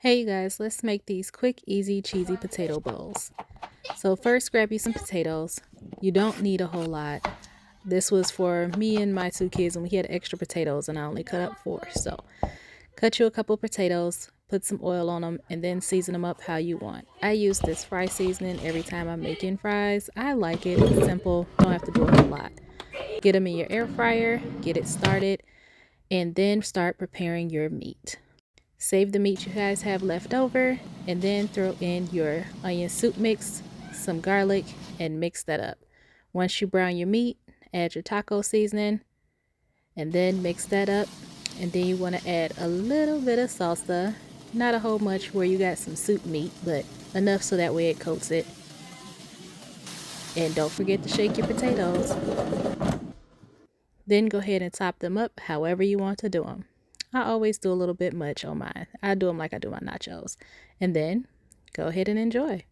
Hey you guys, let's make these quick, easy, cheesy potato bowls. So first grab you some potatoes. You don't need a whole lot. This was for me and my two kids and we had extra potatoes and I only cut up 4. So cut you a couple potatoes, put some oil on them, and then season them up how you want. I use this fry seasoning every time I'm making fries. I like it. It's simple. Don't have to do a whole lot. Get them in your air fryer, get it started, and then start preparing your meat. Save the meat you guys have left over and then throw in your onion soup mix, some garlic, and mix that up. Once you brown your meat, add your taco seasoning and then mix that up. And then you want to add a little bit of salsa, not a whole much where you got some soup meat, but enough so that way it coats it. And don't forget to shake your potatoes. Then go ahead and top them up however you want to do them. I always do a little bit much on mine. I do them like I do my nachos. And then go ahead and enjoy.